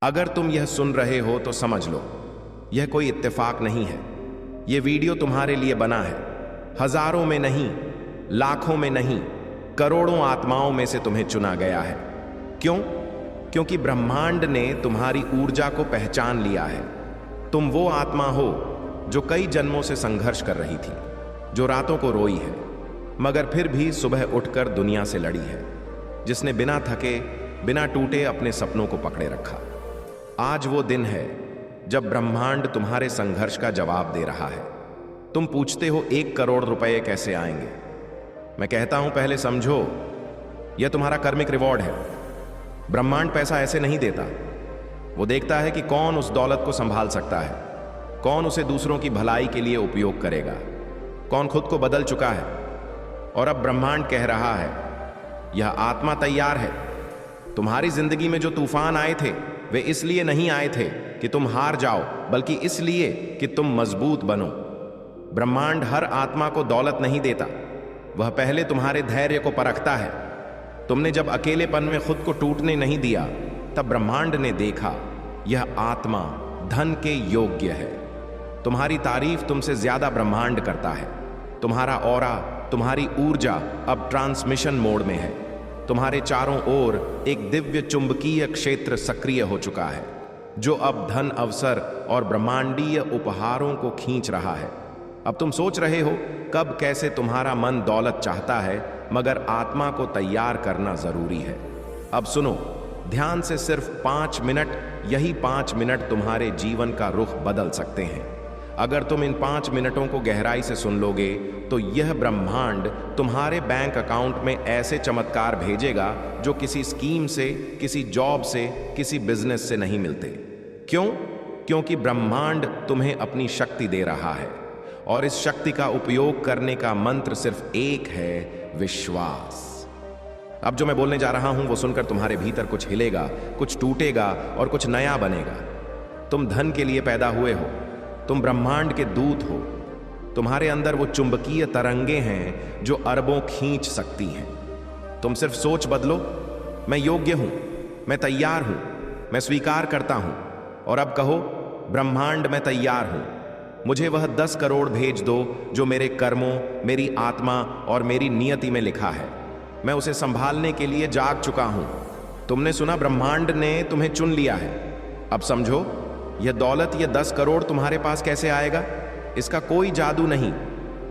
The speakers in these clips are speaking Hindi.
अगर तुम यह सुन रहे हो तो समझ लो, यह कोई इत्तेफाक नहीं है। यह वीडियो तुम्हारे लिए बना है। हजारों में नहीं, लाखों में नहीं, करोड़ों आत्माओं में से तुम्हें चुना गया है। क्यों? क्योंकि ब्रह्मांड ने तुम्हारी ऊर्जा को पहचान लिया है। तुम वो आत्मा हो जो कई जन्मों से संघर्ष कर रही थी, जो रातों को रोई है मगर फिर भी सुबह उठकर दुनिया से लड़ी है, जिसने बिना थके बिना टूटे अपने सपनों को पकड़े रखा। आज वो दिन है जब ब्रह्मांड तुम्हारे संघर्ष का जवाब दे रहा है। तुम पूछते हो 1 करोड़ रुपए कैसे आएंगे? मैं कहता हूं पहले समझो, यह तुम्हारा कर्मिक रिवॉर्ड है। ब्रह्मांड पैसा ऐसे नहीं देता। वो देखता है कि कौन उस दौलत को संभाल सकता है, कौन उसे दूसरों की भलाई के लिए उपयोग करेगा, कौन खुद को बदल चुका है। और अब ब्रह्मांड कह रहा है, यह आत्मा तैयार है। तुम्हारी जिंदगी में जो तूफान आए थे वे इसलिए नहीं आए थे कि तुम हार जाओ, बल्कि इसलिए कि तुम मजबूत बनो। ब्रह्मांड हर आत्मा को दौलत नहीं देता, वह पहले तुम्हारे धैर्य को परखता है। तुमने जब अकेलेपन में खुद को टूटने नहीं दिया, तब ब्रह्मांड ने देखा यह आत्मा धन के योग्य है। तुम्हारी तारीफ तुमसे ज्यादा ब्रह्मांड करता है। तुम्हारा ऑरा, तुम्हारी ऊर्जा अब ट्रांसमिशन मोड में है। तुम्हारे चारों ओर एक दिव्य चुंबकीय क्षेत्र सक्रिय हो चुका है, जो अब धन, अवसर और ब्रह्मांडीय उपहारों को खींच रहा है। अब तुम सोच रहे हो कब कैसे तुम्हारा मन दौलत चाहता है, मगर आत्मा को तैयार करना जरूरी है। अब सुनो ध्यान से, सिर्फ 5 मिनट, यही 5 मिनट तुम्हारे जीवन का रुख बदल सकते हैं। अगर तुम इन 5 मिनटों को गहराई से सुन लोगे तो यह ब्रह्मांड तुम्हारे बैंक अकाउंट में ऐसे चमत्कार भेजेगा जो किसी स्कीम से, किसी जॉब से, किसी बिजनेस से नहीं मिलते। क्यों? क्योंकि ब्रह्मांड तुम्हें अपनी शक्ति दे रहा है, और इस शक्ति का उपयोग करने का मंत्र सिर्फ एक है, विश्वास। अब जो मैं बोलने जा रहा हूं वो सुनकर तुम्हारे भीतर कुछ हिलेगा, कुछ टूटेगा और कुछ नया बनेगा। तुम धन के लिए पैदा हुए हो, तुम ब्रह्मांड के दूत हो। तुम्हारे अंदर वो चुंबकीय तरंगे हैं जो अरबों खींच सकती हैं। तुम सिर्फ सोच बदलो, मैं योग्य हूं, मैं तैयार हूं, मैं स्वीकार करता हूं। और अब कहो, ब्रह्मांड मैं तैयार हूं, मुझे वह 10 करोड़ भेज दो जो मेरे कर्मों, मेरी आत्मा और मेरी नियति में लिखा है। मैं उसे संभालने के लिए जाग चुका हूं। तुमने सुना, ब्रह्मांड ने तुम्हें चुन लिया है। अब समझो, यह दौलत, यह 10 करोड़ तुम्हारे पास कैसे आएगा? इसका कोई जादू नहीं,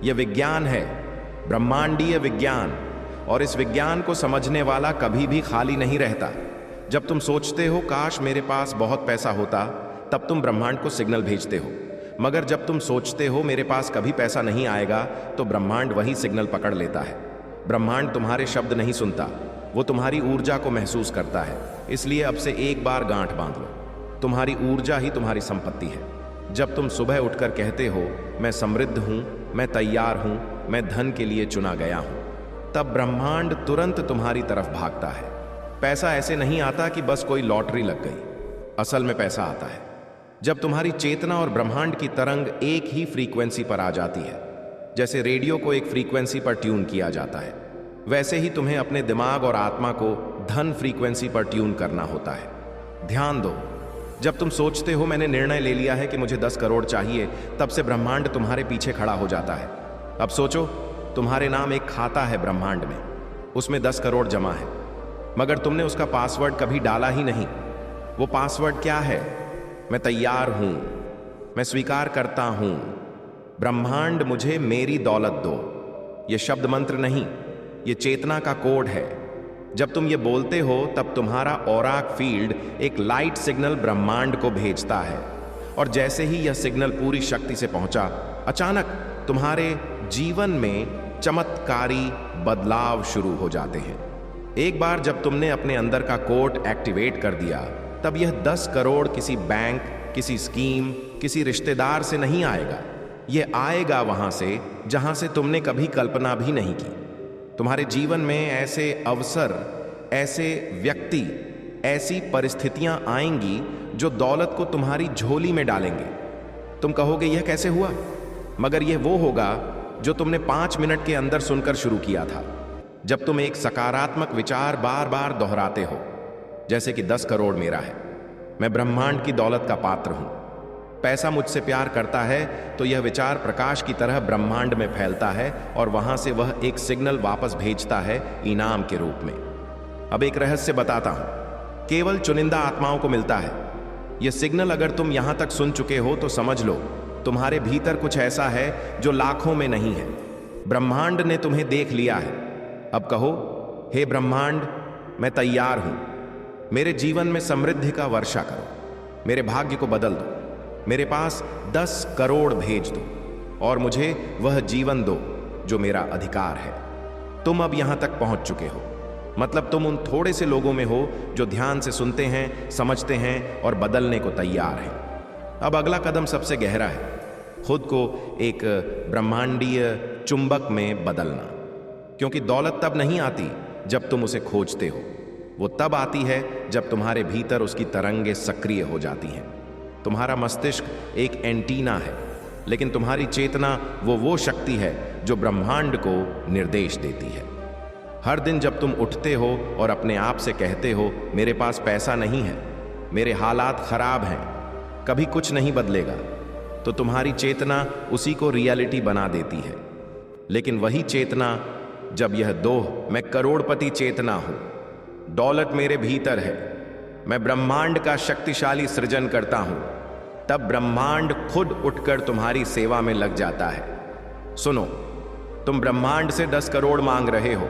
यह विज्ञान है, ब्रह्मांडीय विज्ञान। और इस विज्ञान को समझने वाला कभी भी खाली नहीं रहता। जब तुम सोचते हो काश मेरे पास बहुत पैसा होता, तब तुम ब्रह्मांड को सिग्नल भेजते हो। मगर जब तुम सोचते हो मेरे पास कभी पैसा नहीं आएगा, तो ब्रह्मांड वही सिग्नल पकड़ लेता है। ब्रह्मांड तुम्हारे शब्द नहीं सुनता, वो तुम्हारी ऊर्जा को महसूस करता है। इसलिए अब से एक बार गांठ बांध लो, तुम्हारी ऊर्जा ही तुम्हारी संपत्ति है। जब तुम सुबह उठकर कहते हो, मैं समृद्ध हूं, मैं तैयार हूं, मैं धन के लिए चुना गया हूं, तब ब्रह्मांड तुरंत तुम्हारी तरफ भागता है। पैसा ऐसे नहीं आता कि बस कोई लॉटरी लग गई। असल में पैसा आता है जब तुम्हारी चेतना और ब्रह्मांड की तरंग एक ही फ्रीक्वेंसी पर आ जाती है। जैसे रेडियो को एक फ्रीक्वेंसी पर ट्यून किया जाता है, वैसे ही तुम्हें अपने दिमाग और आत्मा को धन फ्रीक्वेंसी पर ट्यून करना होता है। ध्यान दो, जब तुम सोचते हो मैंने निर्णय ले लिया है कि मुझे 10 करोड़ चाहिए, तब से ब्रह्मांड तुम्हारे पीछे खड़ा हो जाता है। अब सोचो, तुम्हारे नाम एक खाता है ब्रह्मांड में, उसमें 10 करोड़ जमा है, मगर तुमने उसका पासवर्ड कभी डाला ही नहीं। वो पासवर्ड क्या है? मैं तैयार हूं, मैं स्वीकार करता हूं, ब्रह्मांड मुझे मेरी दौलत दो। ये शब्द मंत्र नहीं, ये चेतना का कोड है। जब तुम ये बोलते हो तब तुम्हारा ऑराक फील्ड एक लाइट सिग्नल ब्रह्मांड को भेजता है, और जैसे ही यह सिग्नल पूरी शक्ति से पहुंचा, अचानक तुम्हारे जीवन में चमत्कारी बदलाव शुरू हो जाते हैं। एक बार जब तुमने अपने अंदर का कोड एक्टिवेट कर दिया, तब यह 10 करोड़ किसी बैंक, किसी स्कीम, किसी रिश्तेदार से नहीं आएगा। यह आएगा वहां से जहां से तुमने कभी कल्पना भी नहीं की। तुम्हारे जीवन में ऐसे अवसर, ऐसे व्यक्ति, ऐसी परिस्थितियां आएंगी जो दौलत को तुम्हारी झोली में डालेंगे। तुम कहोगे यह कैसे हुआ? मगर यह वो होगा जो तुमने 5 मिनट के अंदर सुनकर शुरू किया था। जब तुम एक सकारात्मक विचार बार बार दोहराते हो, जैसे कि 10 करोड़ मेरा है, मैं ब्रह्मांड की दौलत का पात्र हूं। पैसा मुझसे प्यार करता है तो यह विचार प्रकाश की तरह ब्रह्मांड में फैलता है और वहां से वह एक सिग्नल वापस भेजता है इनाम के रूप में। अब एक रहस्य बताता हूं, केवल चुनिंदा आत्माओं को मिलता है यह सिग्नल। अगर तुम यहां तक सुन चुके हो तो समझ लो तुम्हारे भीतर कुछ ऐसा है जो लाखों में नहीं है। ब्रह्मांड ने तुम्हें देख लिया है। अब कहो, हे ब्रह्मांड, मैं तैयार हूं। मेरे जीवन में समृद्धि का वर्षा करो, मेरे भाग्य को बदल दो, मेरे पास 10 करोड़ भेज दो और मुझे वह जीवन दो जो मेरा अधिकार है। तुम अब यहां तक पहुंच चुके हो, मतलब तुम उन थोड़े से लोगों में हो जो ध्यान से सुनते हैं, समझते हैं और बदलने को तैयार हैं। अब अगला कदम सबसे गहरा है, खुद को एक ब्रह्मांडीय चुंबक में बदलना। क्योंकि दौलत तब नहीं आती जब तुम उसे खोजते हो, वो तब आती है जब तुम्हारे भीतर उसकी तरंगें सक्रिय हो जाती हैं। तुम्हारा मस्तिष्क एक एंटीना है, लेकिन तुम्हारी चेतना वो शक्ति है जो ब्रह्मांड को निर्देश देती है। हर दिन जब तुम उठते हो और अपने आप से कहते हो, मेरे पास पैसा नहीं है, मेरे हालात खराब हैं, कभी कुछ नहीं बदलेगा, तो तुम्हारी चेतना उसी को रियलिटी बना देती है। लेकिन वही चेतना जब यह दोह, मैं करोड़पति चेतना हूं, दौलत मेरे भीतर है, मैं ब्रह्मांड का शक्तिशाली सृजन करता हूं, तब ब्रह्मांड खुद उठकर तुम्हारी सेवा में लग जाता है। सुनो, तुम ब्रह्मांड से 10 करोड़ मांग रहे हो,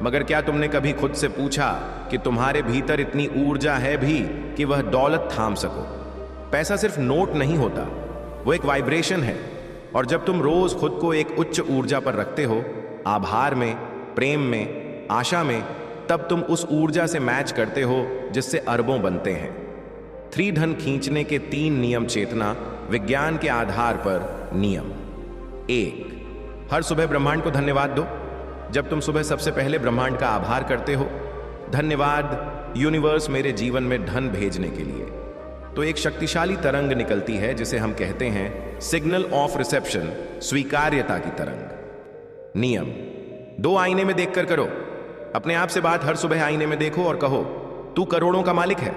मगर क्या तुमने कभी खुद से पूछा कि तुम्हारे भीतर इतनी ऊर्जा है भी कि वह दौलत थाम सको? पैसा सिर्फ नोट नहीं होता, वो एक वाइब्रेशन है। और जब तुम रोज खुद को एक उच्च ऊर्जा पर रखते हो, आभार में, प्रेम में, आशा में, तब तुम उस ऊर्जा से मैच करते हो जिससे अरबों बनते हैं। 3 धन खींचने के 3 नियम चेतना विज्ञान के आधार पर नियम। 1, हर सुबह ब्रह्मांड को धन्यवाद दो। जब तुम सुबह सबसे पहले ब्रह्मांड का आभार करते हो, धन्यवाद यूनिवर्स मेरे जीवन में धन भेजने के लिए, तो एक शक्तिशाली तरंग निकलती है जिसे हम कहते हैं सिग्नल ऑफ रिसेप्शन, स्वीकार्यता की तरंग। नियम 2, आईने में देखकर करो। अपने आप से बात हर सुबह आईने में देखो और कहो, तू करोड़ों का मालिक है,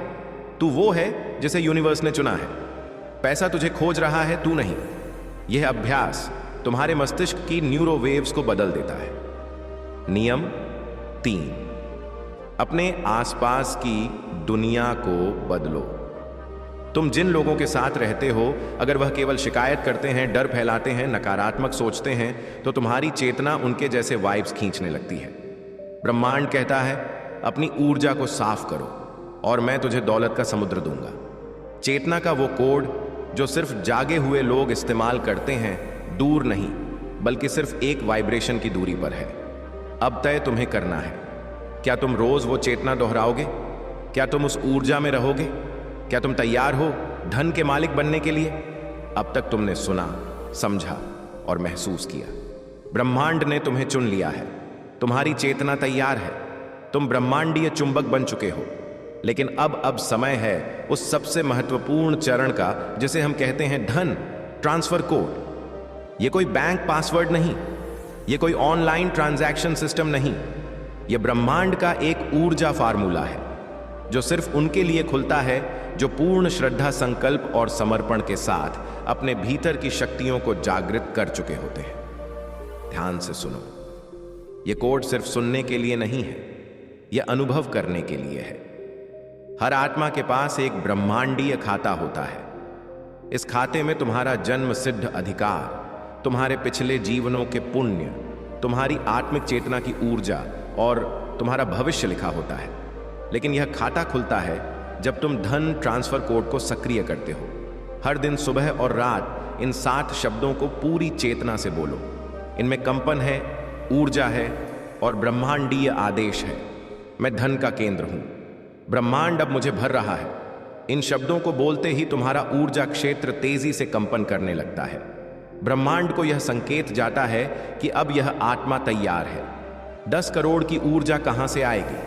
तू वो है जिसे यूनिवर्स ने चुना है। पैसा तुझे खोज रहा है, तू नहीं। यह अभ्यास तुम्हारे मस्तिष्क की न्यूरो वेव्स को बदल देता है। नियम 3, अपने आसपास की दुनिया को बदलो। तुम जिन लोगों के साथ रहते हो, अगर वह केवल शिकायत करते हैं, डर फैलाते हैं, नकारात्मक सोचते हैं, तो तुम्हारी चेतना उनके जैसे वाइब्स खींचने लगती है। ब्रह्मांड कहता है, अपनी ऊर्जा को साफ करो और मैं तुझे दौलत का समुद्र दूंगा। चेतना का वो कोड जो सिर्फ जागे हुए लोग इस्तेमाल करते हैं, दूर नहीं बल्कि सिर्फ एक वाइब्रेशन की दूरी पर है। अब तय तुम्हें करना है, क्या तुम रोज वो चेतना दोहराओगे? क्या तुम उस ऊर्जा में रहोगे? क्या तुम तैयार हो धन के मालिक बनने के लिए? अब तक तुमने सुना, समझा और महसूस किया। ब्रह्मांड ने तुम्हें चुन लिया है, तुम्हारी चेतना तैयार है, तुम ब्रह्मांडीय चुंबक बन चुके हो। लेकिन अब समय है उस सबसे महत्वपूर्ण चरण का, जिसे हम कहते हैं धन ट्रांसफर कोड। यह कोई बैंक पासवर्ड नहीं, यह कोई ऑनलाइन ट्रांजैक्शन सिस्टम नहीं, यह ब्रह्मांड का एक ऊर्जा फार्मूला है जो सिर्फ उनके लिए खुलता है जो पूर्ण श्रद्धा, संकल्प और समर्पण के साथ अपने भीतर की शक्तियों को जागृत कर चुके होते हैं। ध्यान से सुनो, यह कोड सिर्फ सुनने के लिए नहीं है, यह अनुभव करने के लिए है। हर आत्मा के पास एक ब्रह्मांडीय खाता होता है। इस खाते में तुम्हारा जन्म सिद्ध अधिकार, तुम्हारे पिछले जीवनों के पुण्य, तुम्हारी आत्मिक चेतना की ऊर्जा और तुम्हारा भविष्य लिखा होता है। लेकिन यह खाता खुलता है जब तुम धन ट्रांसफर कोड को सक्रिय करते हो। हर दिन सुबह और रात इन 7 शब्दों को पूरी चेतना से बोलो। इनमें कंपन है, ऊर्जा है और ब्रह्मांडीय आदेश है। मैं धन का केंद्र हूं, ब्रह्मांड अब मुझे भर रहा है। इन शब्दों को बोलते ही तुम्हारा ऊर्जा क्षेत्र तेजी से कंपन करने लगता है। ब्रह्मांड को यह संकेत जाता है कि अब यह आत्मा तैयार है। 10 करोड़ की ऊर्जा कहां से आएगी?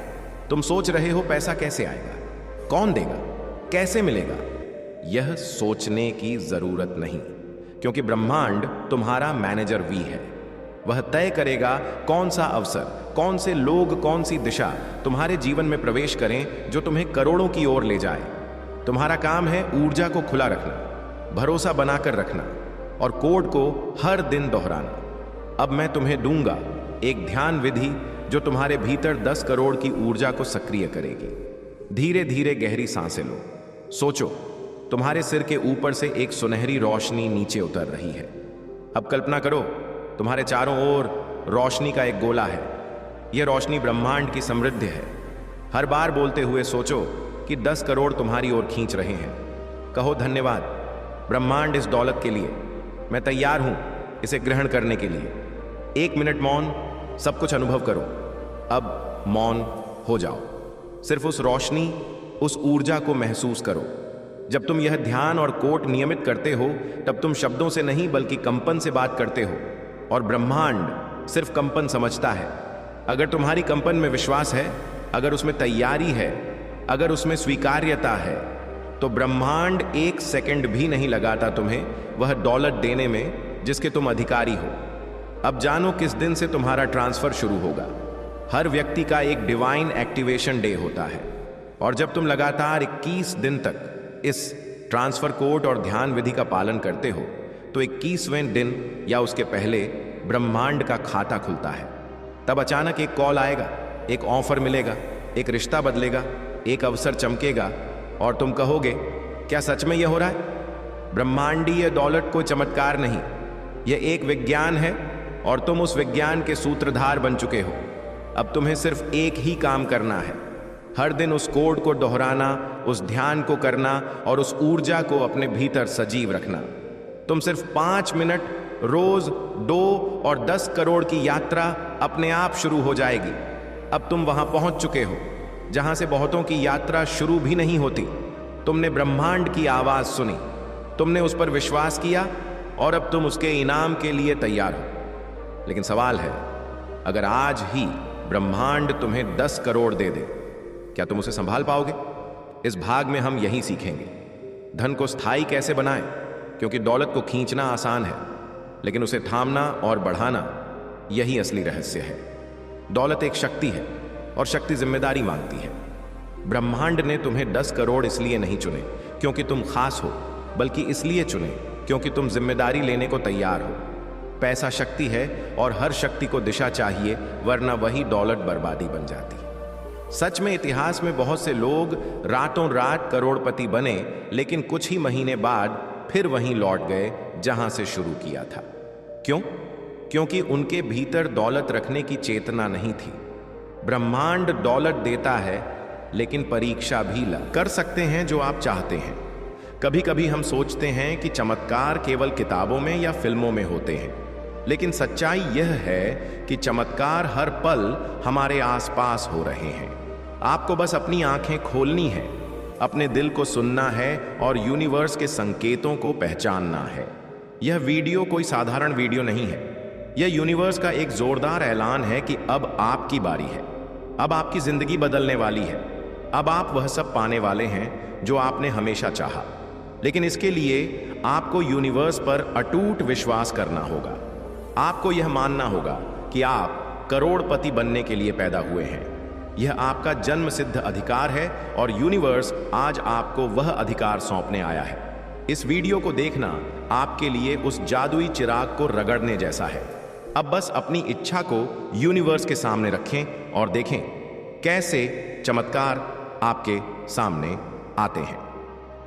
तुम सोच रहे हो पैसा कैसे आएगा, कौन देगा, कैसे मिलेगा? यह सोचने की जरूरत नहीं, क्योंकि ब्रह्मांड तुम्हारा मैनेजर वी है। वह तय करेगा कौन सा अवसर, कौन से लोग, कौन सी दिशा तुम्हारे जीवन में प्रवेश करें जो तुम्हें करोड़ों की ओर ले जाए। तुम्हारा काम है ऊर्जा को खुला रखना, भरोसा बनाकर रखना और कोड को हर दिन दोहराना। अब मैं तुम्हें दूंगा एक ध्यान विधि जो तुम्हारे भीतर 10 करोड़ की ऊर्जा को सक्रिय करेगी। धीरे धीरे गहरी सांसें लो। सोचो, तुम्हारे सिर के ऊपर से एक सुनहरी रोशनी नीचे उतर रही है। अब कल्पना करो, तुम्हारे चारों ओर रोशनी का एक गोला है। यह रोशनी ब्रह्मांड की समृद्धि है। हर बार बोलते हुए सोचो कि 10 करोड़ तुम्हारी ओर खींच रहे हैं। कहो, धन्यवाद ब्रह्मांड इस दौलत के लिए, मैं तैयार हूं इसे ग्रहण करने के लिए। 1 मिनट मौन, सब कुछ अनुभव करो। अब मौन हो जाओ, सिर्फ उस रोशनी, उस ऊर्जा को महसूस करो। जब तुम यह ध्यान और कोट नियमित करते हो, तब तुम शब्दों से नहीं बल्कि कंपन से बात करते हो, और ब्रह्मांड सिर्फ कंपन समझता है। अगर तुम्हारी कंपन में विश्वास है, अगर उसमें तैयारी है, अगर उसमें स्वीकार्यता है, तो ब्रह्मांड 1 सेकंड भी नहीं लगाता तुम्हें वह दौलत देने में जिसके तुम अधिकारी हो। अब जानो किस दिन से तुम्हारा ट्रांसफर शुरू होगा। हर व्यक्ति का एक डिवाइन एक्टिवेशन डे होता है, और जब तुम लगातार 21 दिन तक इस ट्रांसफर कोड और ध्यान विधि का पालन करते हो, तो 21वें दिन या उसके पहले ब्रह्मांड का खाता खुलता है। तब अचानक एक कॉल आएगा, एक ऑफर मिलेगा, एक रिश्ता बदलेगा, एक अवसर चमकेगा, और तुम कहोगे, क्या सच में यह हो रहा है? ब्रह्मांडीय दौलत कोई चमत्कार नहीं, यह एक विज्ञान है, और तुम उस विज्ञान के सूत्रधार बन चुके हो। अब तुम्हें सिर्फ एक ही काम करना है, हर दिन उस कोड को दोहराना, उस ध्यान को करना और उस ऊर्जा को अपने भीतर सजीव रखना। तुम सिर्फ 5 मिनट रोज 2 और 10 करोड़ की यात्रा अपने आप शुरू हो जाएगी। अब तुम वहां पहुंच चुके हो जहां से बहुतों की यात्रा शुरू भी नहीं होती। तुमने ब्रह्मांड की आवाज सुनी, तुमने उस पर विश्वास किया, और अब तुम उसके इनाम के लिए तैयार हो। लेकिन सवाल है, अगर आज ही ब्रह्मांड तुम्हें 10 करोड़ दे दे, क्या तुम उसे संभाल पाओगे? इस भाग में हम यही सीखेंगे, धन को स्थायी कैसे बनाएं, क्योंकि दौलत को खींचना आसान है, लेकिन उसे थामना और बढ़ाना यही असली रहस्य है। दौलत एक शक्ति है, और शक्ति जिम्मेदारी मांगती है। ब्रह्मांड ने तुम्हें 10 करोड़ इसलिए नहीं चुने क्योंकि तुम खास हो, बल्कि इसलिए चुने क्योंकि तुम जिम्मेदारी लेने को तैयार हो। पैसा शक्ति है, और हर शक्ति को दिशा चाहिए, वरना वही दौलत बर्बादी बन जाती। सच में इतिहास में बहुत से लोग रातों रात करोड़पति बने, लेकिन कुछ ही महीने बाद फिर वहीं लौट गए जहां से शुरू किया था। क्यों? क्योंकि उनके भीतर दौलत रखने की चेतना नहीं थी। ब्रह्मांड दौलत देता है, लेकिन परीक्षा भी कर सकते हैं जो आप चाहते हैं। कभी कभी हम सोचते हैं कि चमत्कार केवल किताबों में या फिल्मों में होते हैं, लेकिन सच्चाई यह है कि चमत्कार हर पल हमारे आसपास हो रहे हैं। आपको बस अपनी आंखें खोलनी है, अपने दिल को सुनना है और यूनिवर्स के संकेतों को पहचानना है। यह वीडियो कोई साधारण वीडियो नहीं है, यह यूनिवर्स का एक जोरदार ऐलान है कि अब आपकी बारी है, अब आपकी जिंदगी बदलने वाली है, अब आप वह सब पाने वाले हैं जो आपने हमेशा चाहा। लेकिन इसके लिए आपको यूनिवर्स पर अटूट विश्वास करना होगा। आपको यह मानना होगा कि आप करोड़पति बनने के लिए पैदा हुए हैं। यह आपका जन्म सिद्ध अधिकार है, और यूनिवर्स आज आपको वह अधिकार सौंपने आया है। इस वीडियो को देखना आपके लिए उस जादुई चिराग को रगड़ने जैसा है। अब बस अपनी इच्छा को यूनिवर्स के सामने रखें और देखें कैसे चमत्कार आपके सामने आते हैं।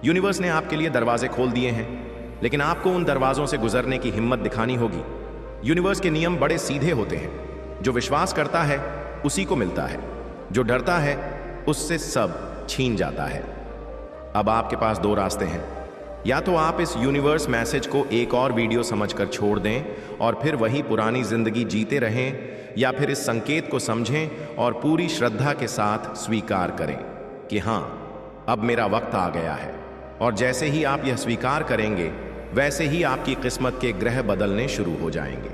यूनिवर्स ने आपके लिए दरवाजे खोल दिए हैं, लेकिन आपको उन दरवाजों से गुजरने की हिम्मत दिखानी होगी। यूनिवर्स के नियम बड़े सीधे होते हैं। जो विश्वास करता है उसी को मिलता है, जो डरता है उससे सब छीन जाता है। अब आपके पास 2 रास्ते हैं, या तो आप इस यूनिवर्स मैसेज को एक और वीडियो समझकर छोड़ दें और फिर वही पुरानी जिंदगी जीते रहें, या फिर इस संकेत को समझें और पूरी श्रद्धा के साथ स्वीकार करें कि हाँ, अब मेरा वक्त आ गया है। और जैसे ही आप यह स्वीकार करेंगे, वैसे ही आपकी किस्मत के ग्रह बदलने शुरू हो जाएंगे।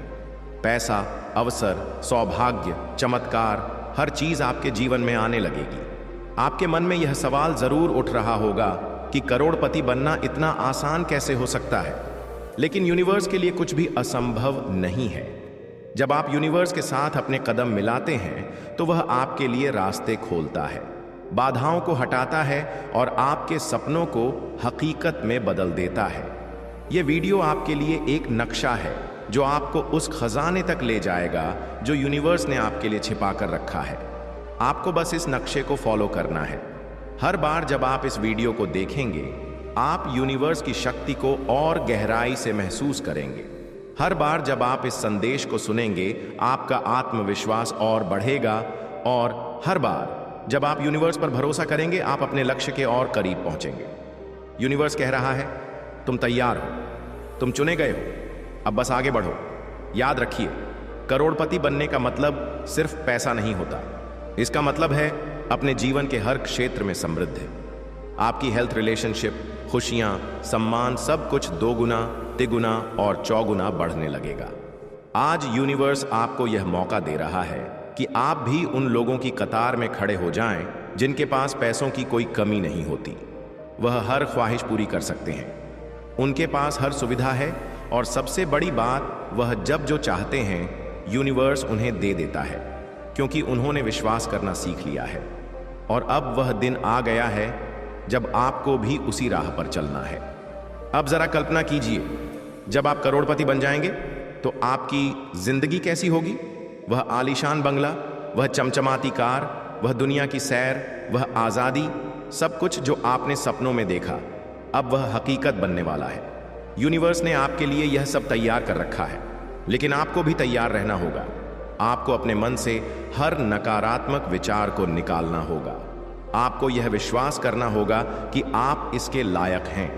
पैसा, अवसर, सौभाग्य, चमत्कार, हर चीज आपके जीवन में आने लगेगी। आपके मन में यह सवाल जरूर उठ रहा होगा कि करोड़पति बनना इतना आसान कैसे हो सकता है? लेकिन यूनिवर्स के लिए कुछ भी असंभव नहीं है। जब आप यूनिवर्स के साथ अपने कदम मिलाते हैं, तो वह आपके लिए रास्ते खोलता है। बाधाओं को हटाता है और आपके सपनों को हकीकत में बदल देता है। यह वीडियो आपके लिए एक नक्शा है जो आपको उस खजाने तक ले जाएगा जो यूनिवर्स ने आपके लिए छिपा कर रखा है। आपको बस इस नक्शे को फॉलो करना है। हर बार जब आप इस वीडियो को देखेंगे, आप यूनिवर्स की शक्ति को और गहराई से महसूस करेंगे। हर बार जब आप इस संदेश को सुनेंगे, आपका आत्मविश्वास और बढ़ेगा, और हर बार जब आप यूनिवर्स पर भरोसा करेंगे, आप अपने लक्ष्य के और करीब पहुंचेंगे। यूनिवर्स कह रहा है, तुम तैयार हो, तुम चुने गए हो, अब बस आगे बढ़ो। याद रखिए, करोड़पति बनने का मतलब सिर्फ पैसा नहीं होता। इसका मतलब है अपने जीवन के हर क्षेत्र में समृद्धि। आपकी हेल्थ, रिलेशनशिप, खुशियां, सम्मान, सब कुछ 2 गुना, तिगुना और चौगुना बढ़ने लगेगा। आज यूनिवर्स आपको यह मौका दे रहा है कि आप भी उन लोगों की कतार में खड़े हो जाएं जिनके पास पैसों की कोई कमी नहीं होती। वह हर ख्वाहिश पूरी कर सकते हैं, उनके पास हर सुविधा है, और सबसे बड़ी बात, वह जब जो चाहते हैं यूनिवर्स उन्हें दे देता है, क्योंकि उन्होंने विश्वास करना सीख लिया है। और अब वह दिन आ गया है जब आपको भी उसी राह पर चलना है। अब जरा कल्पना कीजिए, जब आप करोड़पति बन जाएंगे तो आपकी जिंदगी कैसी होगी। वह आलीशान बंगला, वह चमचमाती कार, वह दुनिया की सैर, वह आज़ादी, सब कुछ जो आपने सपनों में देखा, अब वह हकीकत बनने वाला है। यूनिवर्स ने आपके लिए यह सब तैयार कर रखा है, लेकिन आपको भी तैयार रहना होगा। आपको अपने मन से हर नकारात्मक विचार को निकालना होगा। आपको यह विश्वास करना होगा कि आप इसके लायक हैं।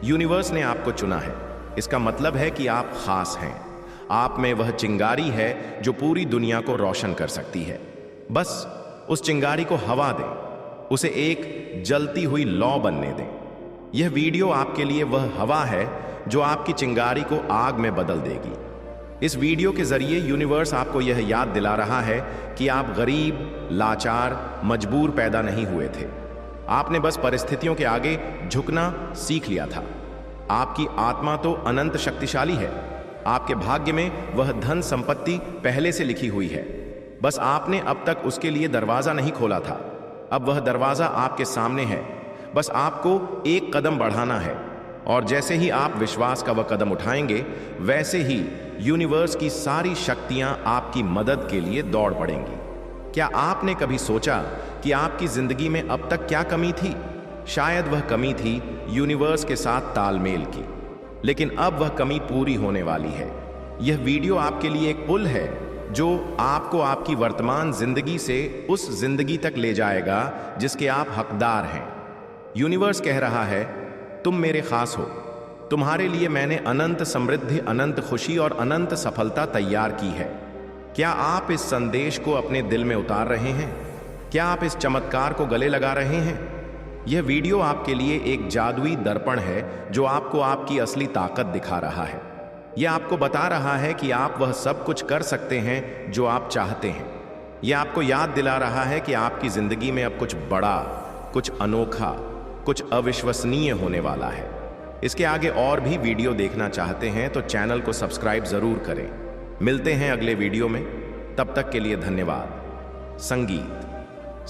यूनिवर्स ने आपको चुना है, इसका मतलब है कि आप खास हैं। आप में वह चिंगारी है जो पूरी दुनिया को रोशन कर सकती है। बस उस चिंगारी को हवा दें, उसे एक जलती हुई लौ बनने दें। यह वीडियो आपके लिए वह हवा है जो आपकी चिंगारी को आग में बदल देगी। इस वीडियो के जरिए यूनिवर्स आपको यह याद दिला रहा है कि आप गरीब, लाचार, मजबूर पैदा नहीं हुए थे। आपने बस परिस्थितियों के आगे झुकना सीख लिया था। आपकी आत्मा तो अनंत शक्तिशाली है। आपके भाग्य में वह धन संपत्ति पहले से लिखी हुई है, बस आपने अब तक उसके लिए दरवाजा नहीं खोला था। अब वह दरवाजा आपके सामने है, बस आपको एक कदम बढ़ाना है। और जैसे ही आप विश्वास का वह कदम उठाएंगे, वैसे ही यूनिवर्स की सारी शक्तियां आपकी मदद के लिए दौड़ पड़ेंगी। क्या आपने कभी सोचा कि आपकी जिंदगी में अब तक क्या कमी थी? शायद वह कमी थी यूनिवर्स के साथ तालमेल की, लेकिन अब वह कमी पूरी होने वाली है। यह वीडियो आपके लिए एक पुल है जो आपको आपकी वर्तमान जिंदगी से उस जिंदगी तक ले जाएगा जिसके आप हकदार हैं। यूनिवर्स कह रहा है, तुम मेरे खास हो। तुम्हारे लिए मैंने अनंत समृद्धि, अनंत खुशी और अनंत सफलता तैयार की है। क्या आप इस संदेश को अपने दिल में उतार रहे हैं? क्या आप इस चमत्कार को गले लगा रहे हैं? यह वीडियो आपके लिए एक जादुई दर्पण है जो आपको आपकी असली ताकत दिखा रहा है। यह आपको बता रहा है कि आप वह सब कुछ कर सकते हैं जो आप चाहते हैं। यह आपको याद दिला रहा है कि आपकी जिंदगी में अब कुछ बड़ा, कुछ अनोखा, कुछ अविश्वसनीय होने वाला है। इसके आगे और भी वीडियो देखना चाहते हैं तो चैनल को सब्सक्राइब जरूर करें। मिलते हैं अगले वीडियो में, तब तक के लिए धन्यवाद। संगीत।